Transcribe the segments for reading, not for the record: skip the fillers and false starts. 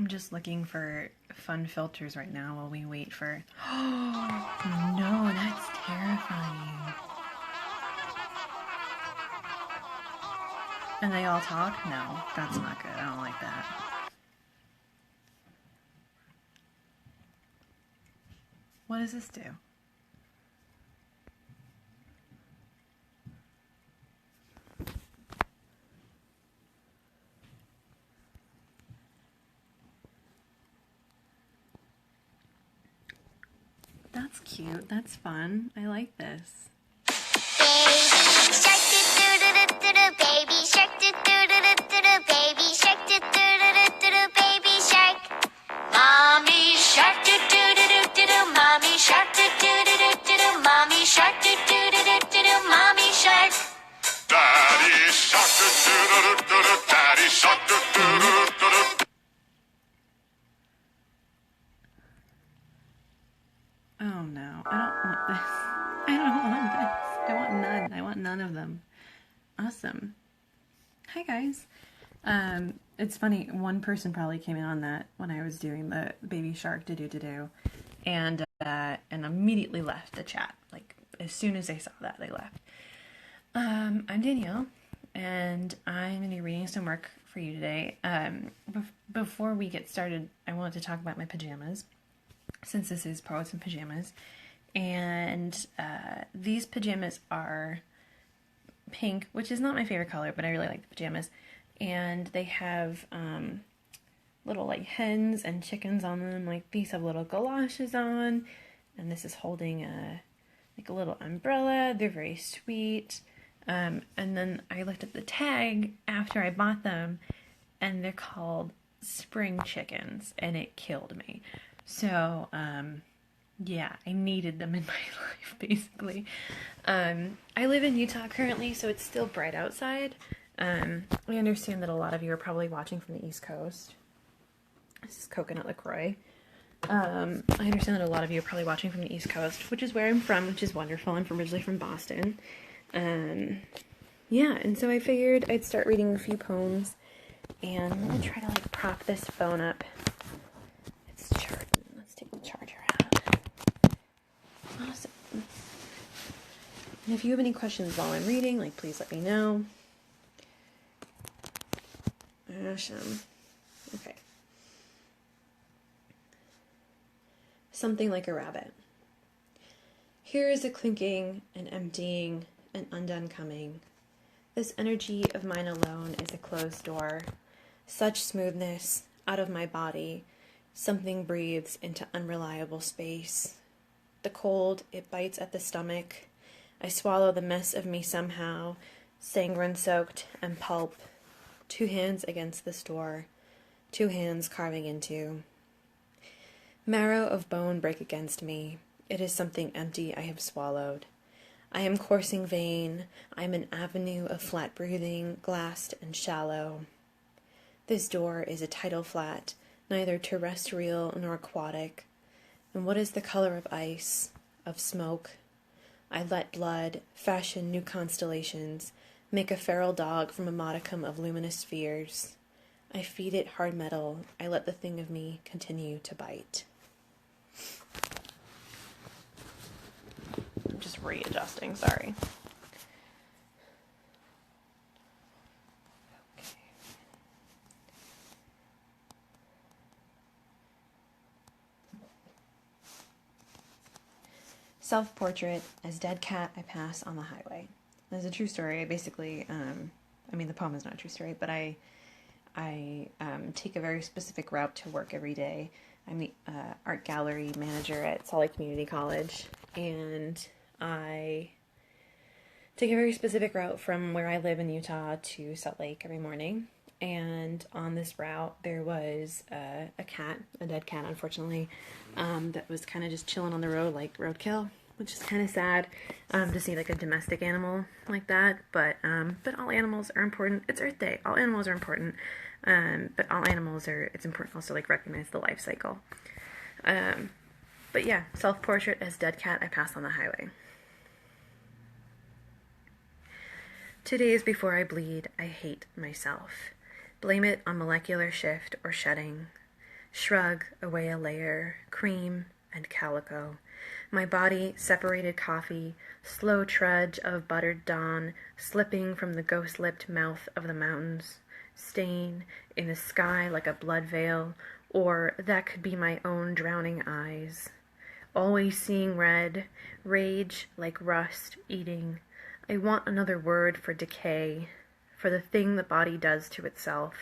I'm just looking for fun filters right now while we wait for... Oh, no, that's terrifying. And they all talk? No, that's not good. I don't like that. What does this do? That's cute. That's fun. I like this. Baby shark, do-do-do-do-do, baby shark, do-do-do-do-do, baby shark. Mommy shark, do-do-do-do-do, mommy shark, do-do-do-do-do, mommy shark, do-do-do-do-do, mommy shark. Daddy shark, do-do-do-do-do, daddy shark, do-do-do-do-do. Oh no, I don't want this. I don't want this. I want none. I want none of them. Awesome. Hi guys. It's funny, one person probably came in on that when I was doing the baby shark do and immediately left the chat. Like as soon as they saw that, they left. I'm Danielle, and I'm going to be reading some work for you today. Before we get started, I wanted to talk about my pajamas, since this is Poets and Pajamas. And these pajamas are pink, which is not my favorite color, but I really like the pajamas. And they have little like hens and chickens on them. Like these have little galoshes on, and this is holding a little umbrella. They're very sweet. And then I looked at the tag after I bought them, and they're called spring chickens, and it killed me. So, yeah, I needed them in my life, basically. I live in Utah currently, so it's still bright outside. I understand that a lot of you are probably watching from the East Coast. This is Coconut LaCroix. I understand that a lot of you are probably watching from the East Coast, which is where I'm from, which is wonderful. I'm originally from Boston. Yeah, and so I figured I'd start reading a few poems, and I'm going to try to, like, prop this phone up. It's charging. Let's take the charger out. Awesome. And if you have any questions while I'm reading, like, please let me know. Awesome. Okay. Something like a rabbit. Here is a clinking, an emptying, an undone coming. This energy of mine alone is a closed door. Such smoothness, out of my body, something breathes into unreliable space. The cold, it bites at the stomach. I swallow the mess of me somehow, sanguine-soaked and pulp. 2 hands against this door, 2 hands carving into. Marrow of bone break against me. It is something empty I have swallowed. I am coursing vein. I am an avenue of flat breathing, glassed and shallow. This door is a tidal flat, neither terrestrial nor aquatic. And what is the color of ice, of smoke? I let blood fashion new constellations, make a feral dog from a modicum of luminous spheres. I feed it hard metal. I let the thing of me continue to bite. I'm just readjusting, sorry. Okay. Self-portrait. As dead cat I pass on the highway. That's a true story. I basically, the poem is not a true story, but I take a very specific route to work every day. I'm the art gallery manager at Salt Lake Community College, and I take a very specific route from where I live in Utah to Salt Lake every morning. And on this route, there was a cat, a dead cat, unfortunately, that was kind of just chilling on the road like roadkill, which is kind of sad to see like a domestic animal like that. But all animals are important. It's Earth Day. All animals are important. But all animals are. It's important also like recognize the life cycle. But yeah, self-portrait as dead cat I pass on the highway. 2 days before I bleed, I hate myself. Blame it on molecular shift or shedding. shrug away a layer, cream and calico. My body separated coffee, slow trudge of buttered dawn, slipping from the ghost-lipped mouth of the mountains, stain in the sky like a blood veil, or that could be my own drowning eyes. Always seeing red, rage like rust eating. I want another word for decay, for the thing the body does to itself.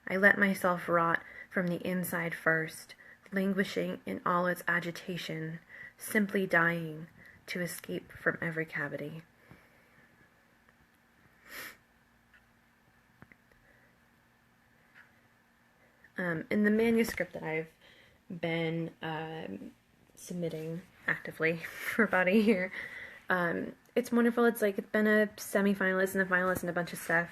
I let myself rot from the inside first, languishing in all its agitation, simply dying to escape from every cavity. In the manuscript that I've been submitting actively for about a year, it's wonderful. It's been a semi-finalist and a finalist and a bunch of stuff,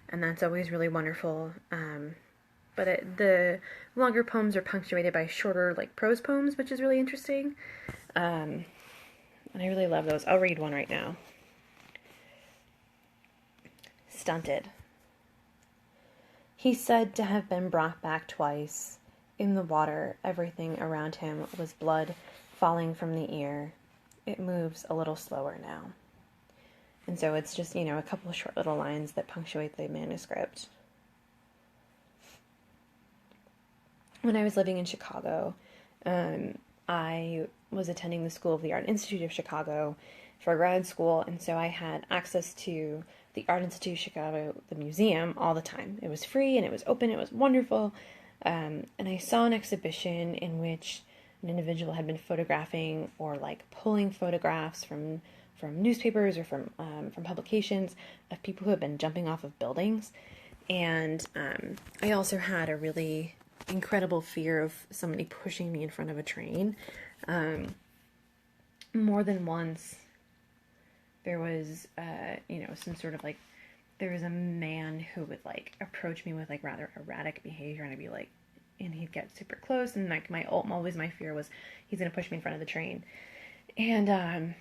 and that's always really wonderful. But the longer poems are punctuated by shorter, prose poems, which is really interesting. And I really love those. I'll read one right now. Stunted. He's said to have been brought back twice. In the water, everything around him was blood falling from the ear. It moves a little slower now. And so it's just, a couple of short little lines that punctuate the manuscript. When I was living in Chicago, I was attending the School of the Art Institute of Chicago for grad school, and so I had access to the Art Institute of Chicago, the museum, all the time. It was free, and it was open, it was wonderful, and I saw an exhibition in which an individual had been photographing or pulling photographs from newspapers or from publications of people who had been jumping off of buildings, and I also had a really incredible fear of somebody pushing me in front of a train. More than once, there was, some sort of there was a man who would approach me with rather erratic behavior, and I'd be and he'd get super close, and my fear was he's gonna push me in front of the train, and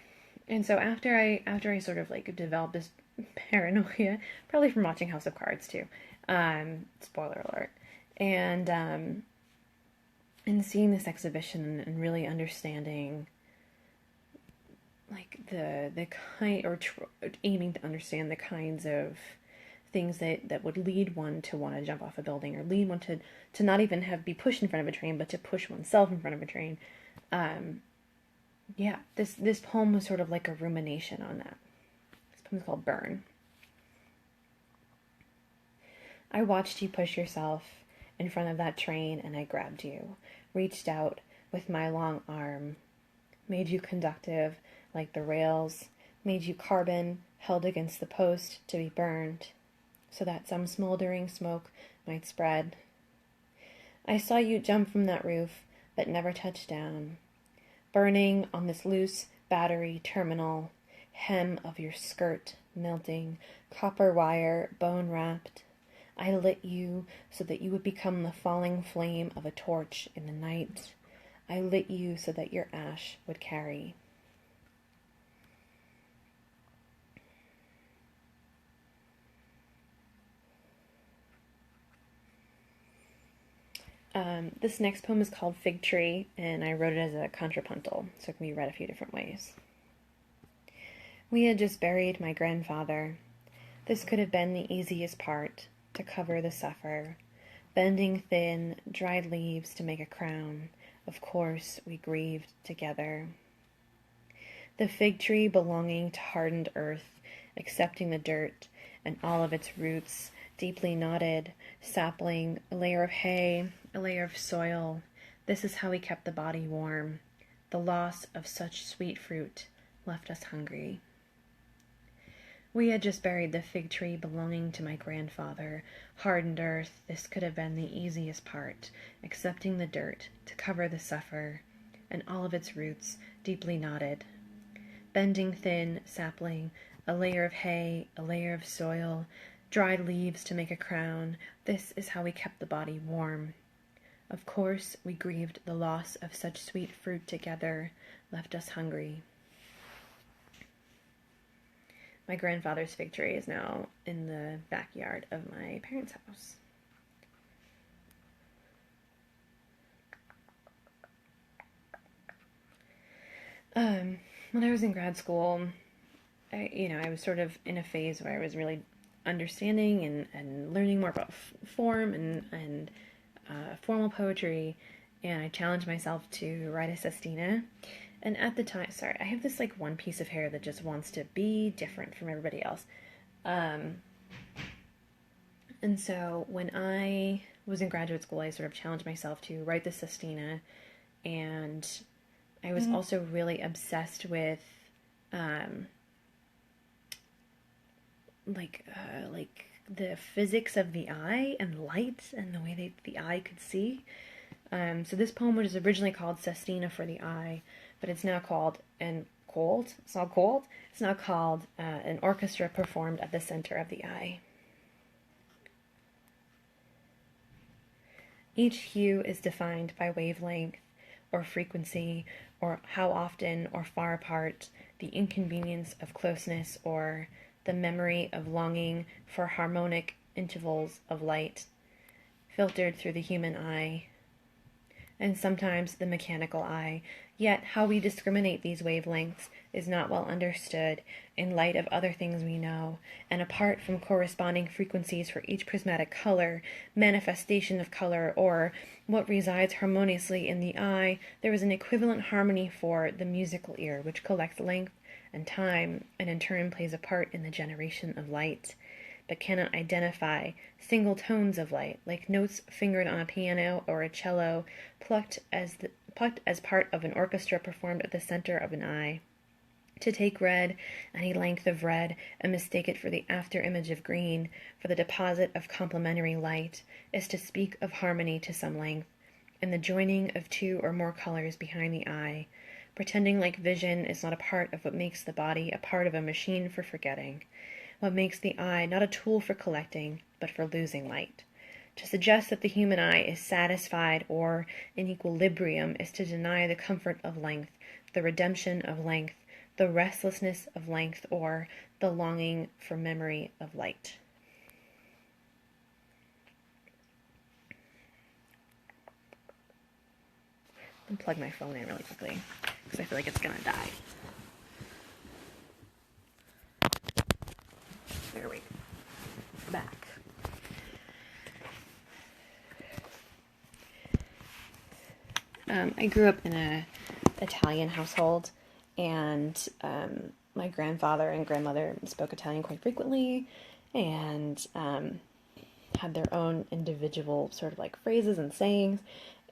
so after I sort of developed this paranoia, probably from watching House of Cards too, spoiler alert. And seeing this exhibition and really understanding, the kind, or aiming to understand the kinds of things that would lead one to want to jump off a building, or lead one to not even be pushed in front of a train, but to push oneself in front of a train. This poem was sort of like a rumination on that. This poem is called Burn. I watched you push yourself in front of that train, and I grabbed you, reached out with my long arm, made you conductive like the rails, made you carbon held against the post to be burned, so that some smoldering smoke might spread. I saw you jump from that roof, but never touch down, burning on this loose battery terminal, hem of your skirt melting, copper wire bone-wrapped. I lit you so that you would become the falling flame of a torch in the night. I lit you so that your ash would carry. This next poem is called Fig Tree, and I wrote it as a contrapuntal, so it can be read a few different ways. We had just buried my grandfather. This could have been the easiest part, to cover the suffer, bending thin, dried leaves to make a crown. Of course, we grieved together. The fig tree belonging to hardened earth, accepting the dirt and all of its roots, deeply knotted, sapling, a layer of hay, a layer of soil. This is how we kept the body warm. The loss of such sweet fruit left us hungry. We had just buried the fig tree belonging to my grandfather. Hardened earth, this could have been the easiest part, accepting the dirt to cover the suffer, and all of its roots deeply knotted. Bending thin, sapling, a layer of hay, a layer of soil, dried leaves to make a crown. This is how we kept the body warm. Of course, we grieved the loss of such sweet fruit together, left us hungry. My grandfather's fig tree is now in the backyard of my parents' house. When I was in grad school, I was sort of in a phase where I was really understanding and learning more about form and formal poetry, and I challenged myself to write a sestina. And at the time, sorry, I have this like one piece of hair that just wants to be different from everybody else. And so when I was in graduate school, I sort of challenged myself to write the sestina, and I was also really obsessed with like the physics of the eye and light and the way that the eye could see. So this poem was originally called Sestina for the Eye, but it's now called An orchestra performed at the center of the eye. Each hue is defined by wavelength or frequency, or how often or far apart, the inconvenience of closeness, or the memory of longing for harmonic intervals of light, filtered through the human eye, and sometimes the mechanical eye. Yet how we discriminate these wavelengths is not well understood in light of other things we know, and apart from corresponding frequencies for each prismatic color, manifestation of color, or what resides harmoniously in the eye, there is an equivalent harmony for the musical ear, which collects length and time, and in turn plays a part in the generation of light, but cannot identify single tones of light, like notes fingered on a piano or a cello, plucked as part of an orchestra performed at the center of an eye. To take red, any length of red, and mistake it for the after-image of green, for the deposit of complementary light, is to speak of harmony to some length, and the joining of two or more colors behind the eye, pretending like vision is not a part of what makes the body a part of a machine for forgetting, what makes the eye not a tool for collecting, but for losing light. To suggest that the human eye is satisfied or in equilibrium is to deny the comfort of length, the redemption of length, the restlessness of length, or the longing for memory of light. I'm going to plug my phone in really quickly because I feel like it's going to die. There we go. Back. I grew up in an Italian household, and my grandfather and grandmother spoke Italian quite frequently, and had their own individual sort of like phrases and sayings.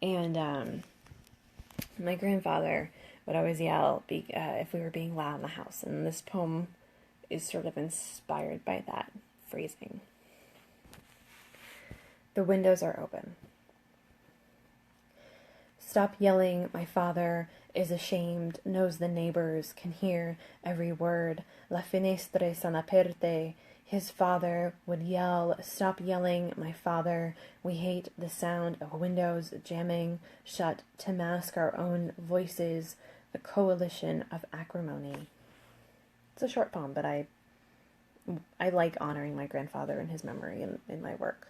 And my grandfather would always yell if we were being loud in the house, and this poem is sort of inspired by that phrasing. The windows are open. Stop yelling, my father is ashamed, knows the neighbors can hear every word. La finestre sono aperte. His father would yell, stop yelling, my father. We hate the sound of windows jamming shut to mask our own voices, the coalition of acrimony. It's a short poem, but I like honoring my grandfather and his memory in my work.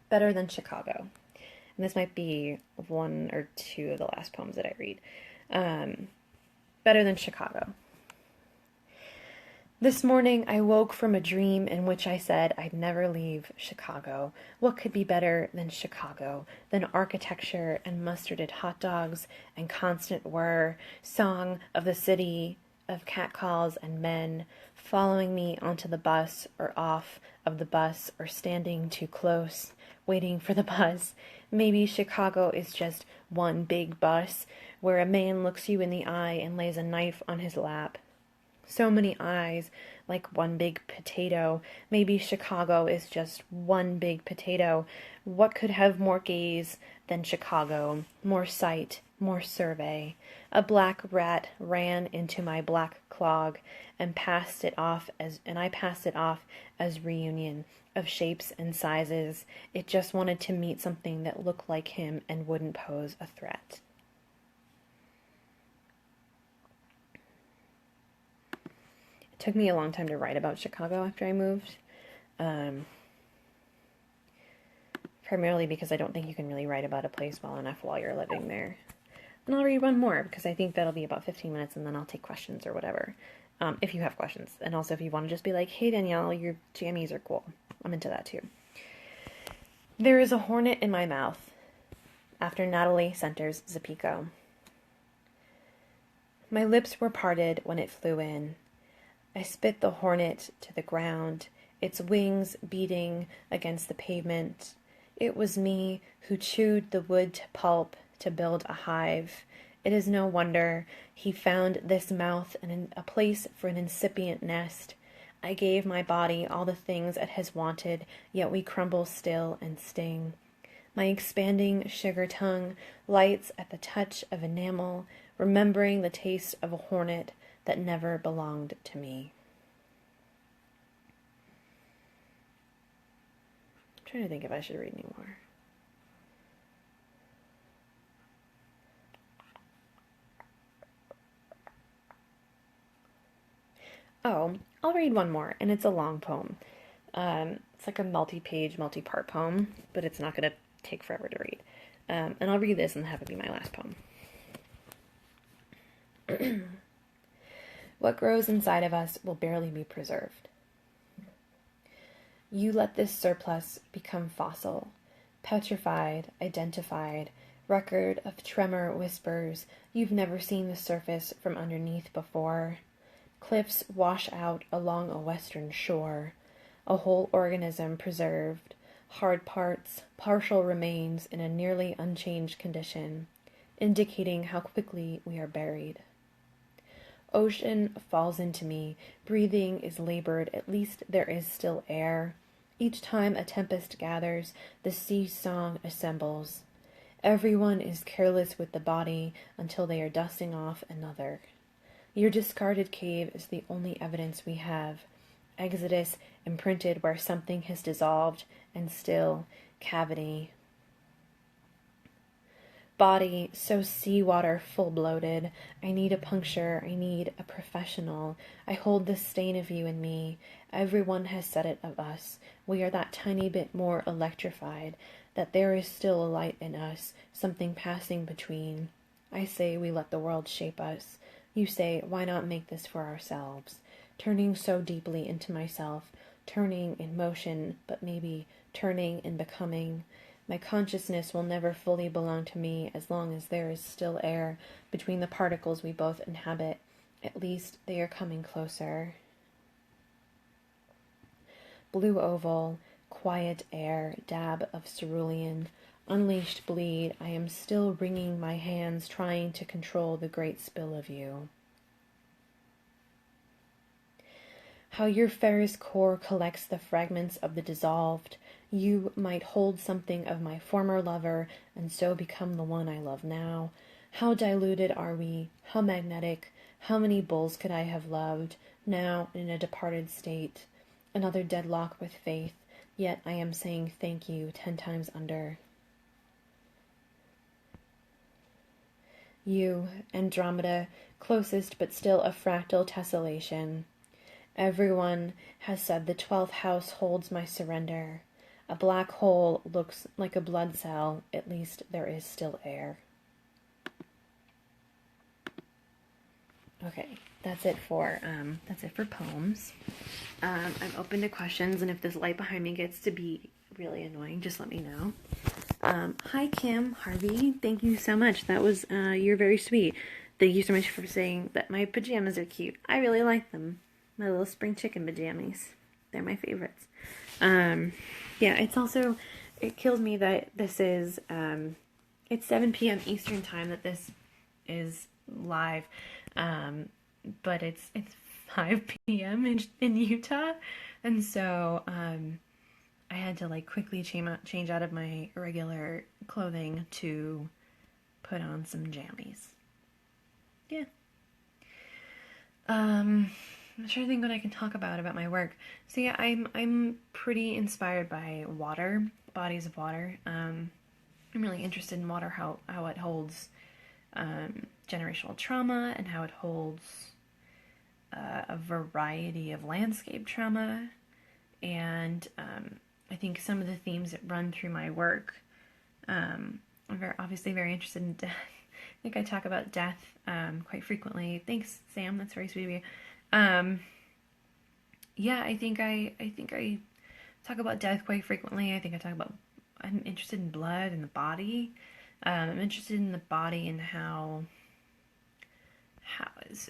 Better than Chicago. And this might be one or two of the last poems that I read. Better than Chicago. This morning I woke from a dream in which I said I'd never leave Chicago. What could be better than Chicago, than architecture and mustarded hot dogs and constant whir, song of the city of catcalls and men, following me onto the bus or off of the bus or standing too close, waiting for the bus. Maybe Chicago is just one big bus where a man looks you in the eye and lays a knife on his lap. So many eyes, like one big potato. Maybe Chicago is just one big potato. What could have more gaze than Chicago? More sight, more survey. A black rat ran into my black clog and I passed it off as reunion of shapes and sizes. It just wanted to meet something that looked like him and wouldn't pose a threat. It took me a long time to write about Chicago after I moved. primarily because I don't think you can really write about a place well enough while you're living there. And I'll read one more because I think that'll be about 15 minutes, and then I'll take questions or whatever, if you have questions. And also if you want to just be like, hey Danielle, your jammies are cool. I'm into that too. There is a hornet in my mouth, after Natalie Center's Zapico. My lips were parted when it flew in. I spit the hornet to the ground, its wings beating against the pavement. It was me who chewed the wood to pulp to build a hive. It is no wonder he found this mouth and a place for an incipient nest. I gave my body all the things it has wanted, yet we crumble still and sting. My expanding sugar tongue lights at the touch of enamel, remembering the taste of a hornet that never belonged to me. I'm trying to think if I should read any more. Oh, I'll read one more, and it's a long poem. It's like a multi-page, multi-part poem, but it's not going to take forever to read. And I'll read this and have it be my last poem. What grows inside of us will barely be preserved. You let this surplus become fossil, petrified, identified, record of tremor whispers you've never seen the surface from underneath before. Cliffs wash out along a western shore, a whole organism preserved, hard parts, partial remains in a nearly unchanged condition, indicating how quickly we are buried. Ocean falls into me, breathing is labored, at least there is still air. Each time a tempest gathers, the sea song assembles. Everyone is careless with the body until they are dusting off another. Your discarded cave is the only evidence we have. Exodus imprinted where something has dissolved, and still, cavity. Body so seawater full bloated. I need a puncture. I need a professional. I hold the stain of you in me. Everyone has said it of us. We are that tiny bit more electrified, that there is still a light in us, something passing between. I say we let the world shape us. You say, why not make this for ourselves? Turning so deeply into myself, turning in motion, but maybe turning in becoming. My consciousness will never fully belong to me as long as there is still air between the particles we both inhabit. At least they are coming closer. Blue oval, quiet air, dab of cerulean, unleashed bleed. I am still wringing my hands, trying to control the great spill of you. How your ferrous core collects the fragments of the dissolved. You might hold something of my former lover, and so become the one I love now. How diluted are we? How magnetic? How many bulls could I have loved, now in a departed state? Another deadlock with faith, yet I am saying thank you 10 times under. You, Andromeda, closest but still a fractal tessellation. Everyone has said the 12th house holds my surrender. A black hole looks like a blood cell. At least there is still air. Okay, that's it for poems. I'm open to questions, and if this light behind me gets to be really annoying, just let me know. Hi Kim Harvey, thank you so much. That was you're very sweet. Thank you so much for saying that my pajamas are cute. I really like them. My little spring chicken pajamas. They're my favorites. Yeah, it's also, it kills me that this is, it's 7 p.m. Eastern time that this is live, but it's 5 p.m. in Utah, and so, I had to, like, quickly change out of my regular clothing to put on some jammies. Yeah. I'm trying to think what I can talk about my work. So yeah, I'm pretty inspired by water, bodies of water. I'm really interested in water, how it holds generational trauma, and how it holds a variety of landscape trauma, and I think some of the themes that run through my work, I'm obviously very interested in death. I think I talk about death quite frequently. Thanks, Sam. That's very sweet of you. Yeah, I think I talk about death quite frequently. I think I talk about, I'm interested in blood and the body. I'm interested in the body and how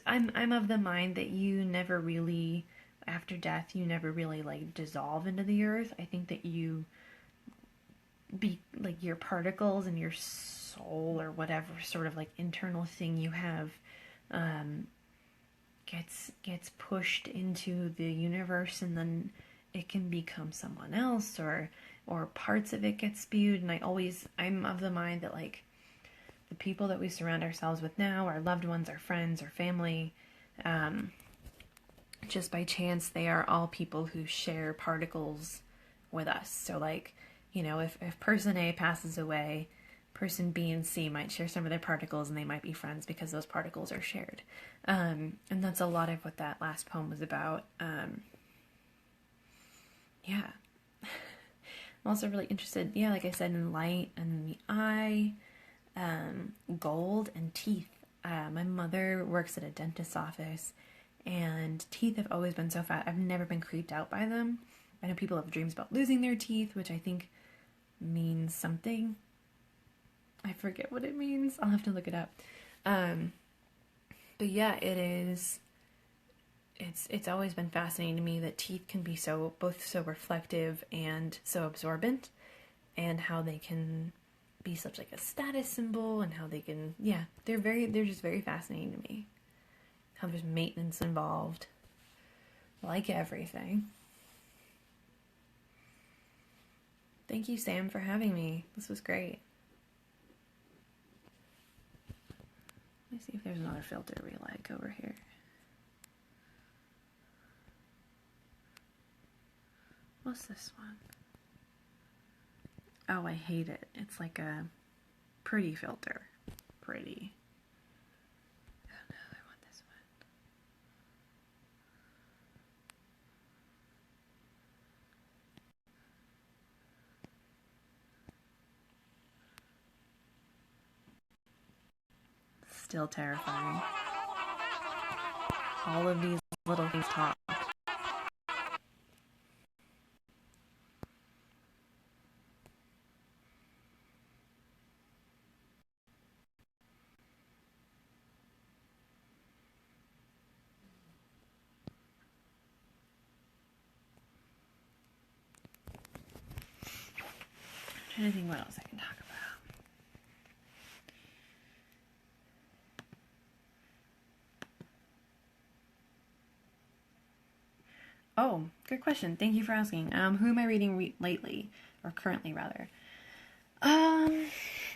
I'm of the mind that you never really, after death, you never really like dissolve into the earth. I think that you be like your particles and your soul or whatever sort of like internal thing you have gets pushed into the universe, and then it can become someone else, or parts of it get spewed. And I'm of the mind that like the people that we surround ourselves with now, our loved ones, our friends, our family, just by chance, they are all people who share particles with us. So like, you know, if person A passes away, person B and C might share some of their particles, and they might be friends because those particles are shared. And that's a lot of what that last poem was about. Yeah. I'm also really interested, yeah, like I said, in light and the eye, gold and teeth. My mother works at a dentist's office, and teeth have always been so fat. I've never been creeped out by them. I know people have dreams about losing their teeth, which I think means something. I forget what it means. I'll have to look it up. But yeah, it's always been fascinating to me that teeth can be both so reflective and so absorbent, and how they can be such like a status symbol, and how they can, yeah, they're just very fascinating to me. How there's maintenance involved, like everything. Thank you, Sam, for having me. This was great. Let me see if there's another filter we like over here. What's this one? Oh, I hate it. It's like a pretty filter. Pretty. Oh no, I want this one. Still terrifying. All of these little things talk. I'm trying to think what else I can talk about. Oh, good question. Thank you for asking. Who am I reading lately, or currently rather? On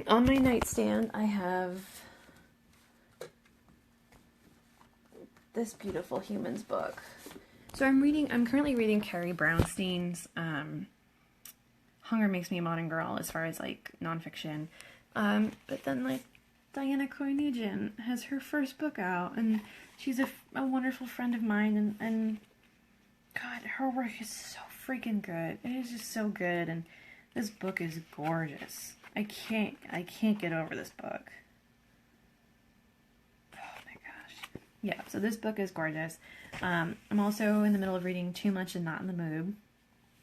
my nightstand, I have this beautiful humans book. So I'm currently reading Carrie Brownstein's Hunger Makes Me a Modern Girl, as far as like nonfiction. But then like Diana Coy-Nugent has her first book out, and she's a wonderful friend of mine, and God, her work is so freaking good. It is just so good, and this book is gorgeous. I can't get over this book. Oh my gosh. Yeah, so this book is gorgeous. I'm also in the middle of reading Too Much and Not in the Mood,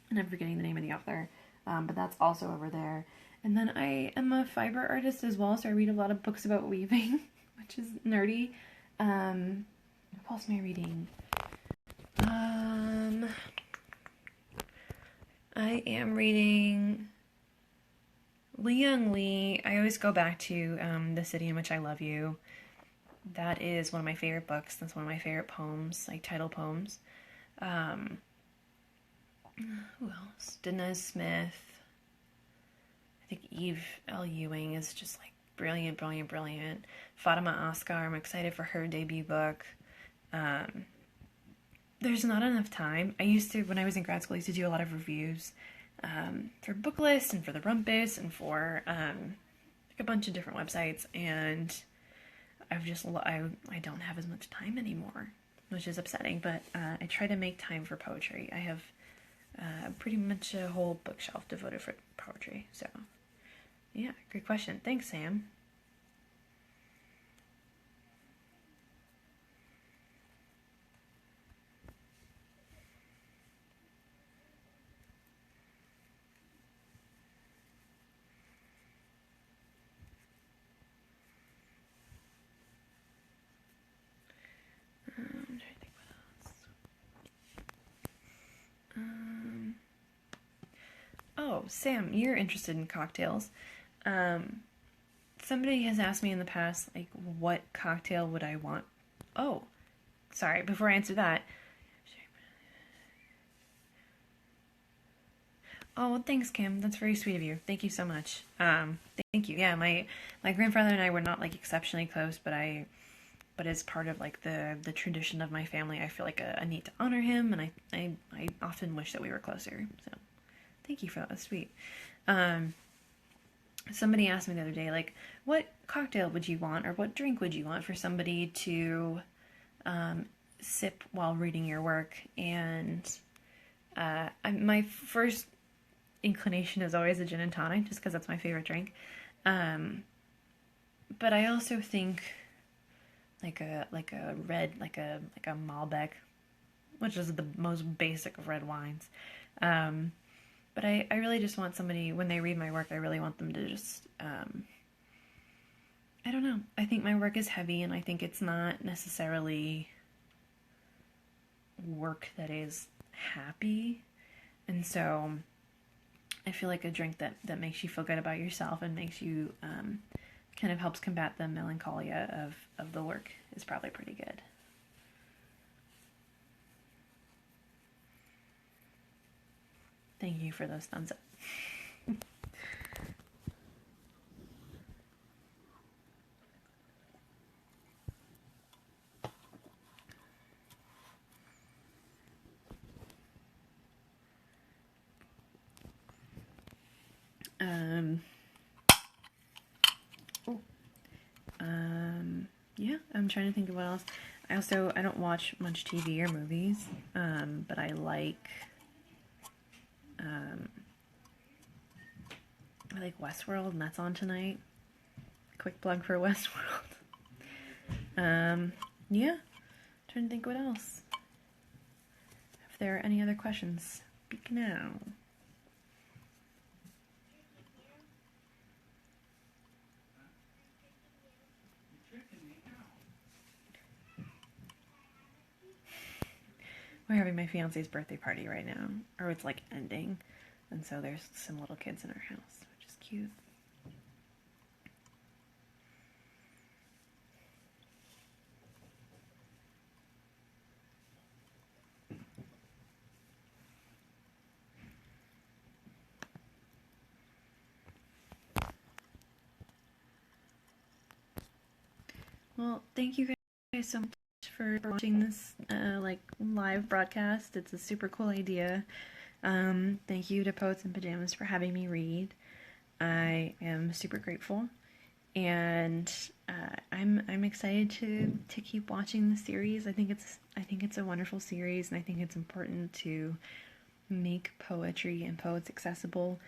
and I'm forgetting the name of the author, but that's also over there. And then I am a fiber artist as well, so I read a lot of books about weaving, which is nerdy. What else am I reading? I am reading Li-Young Lee. I always go back to The City in Which I Love You. That is one of my favorite books. That's one of my favorite poems, like title poems. Who else? Denise Smith. I think Eve L. Ewing is just like brilliant, brilliant, brilliant. Fatima Asghar, I'm excited for her debut book. There's not enough time. I used to, when I was in grad school, I used to do a lot of reviews for Booklist and for the Rumpus and for like a bunch of different websites, and I don't have as much time anymore, which is upsetting, but I try to make time for poetry. I have Pretty much a whole bookshelf devoted for poetry. So, yeah, great question. Thanks, Sam. I'm trying to think what else. Oh, Sam, you're interested in cocktails. Somebody has asked me in the past, like, what cocktail would I want? Oh, sorry, before I answer that. Oh, well, thanks, Kim. That's very sweet of you. Thank you so much. Thank you. Yeah, my grandfather and I were not like exceptionally close, but as part of like the tradition of my family, I feel like a need to honor him, and I often wish that we were closer. So, thank you for that. That's sweet. Somebody asked me the other day, like, what cocktail would you want, or what drink would you want for somebody to sip while reading your work? And my first inclination is always a gin and tonic, just because that's my favorite drink. But I also think like a red, like a Malbec, which is the most basic of red wines. But I really just want somebody, when they read my work, I really want them to just, I don't know. I think my work is heavy, and I think it's not necessarily work that is happy. And so I feel like a drink that makes you feel good about yourself and makes you, kind of helps combat the melancholia of the work is probably pretty good. Thank you for those thumbs up. Yeah, I'm trying to think of what else. I don't watch much TV or movies, but I like Westworld, and that's on tonight. Quick plug for Westworld. Yeah, trying to think what else. If there are any other questions, speak now. We're having my fiance's birthday party right now, or it's like ending, and so there's some little kids in our house, which is cute. Well, thank you guys so much for watching this live broadcast. It's a super cool idea. Thank you to Poets in Pajamas for having me read. I am super grateful, and I'm excited to keep watching the series. I think it's a wonderful series, and I think it's important to make poetry and poets accessible.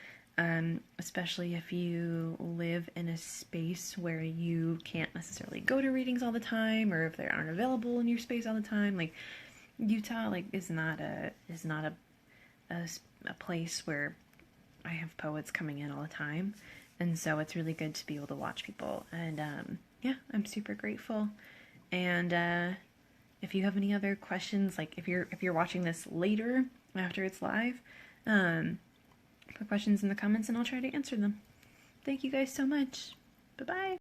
Especially if you live in a space where you can't necessarily go to readings all the time, or if they aren't available in your space all the time. Like, Utah, like, is not a place where I have poets coming in all the time, and so it's really good to be able to watch people. And yeah, I'm super grateful. And if you have any other questions, like if you're watching this later after it's live, put questions in the comments and I'll try to answer them. Thank you guys so much. Bye-bye.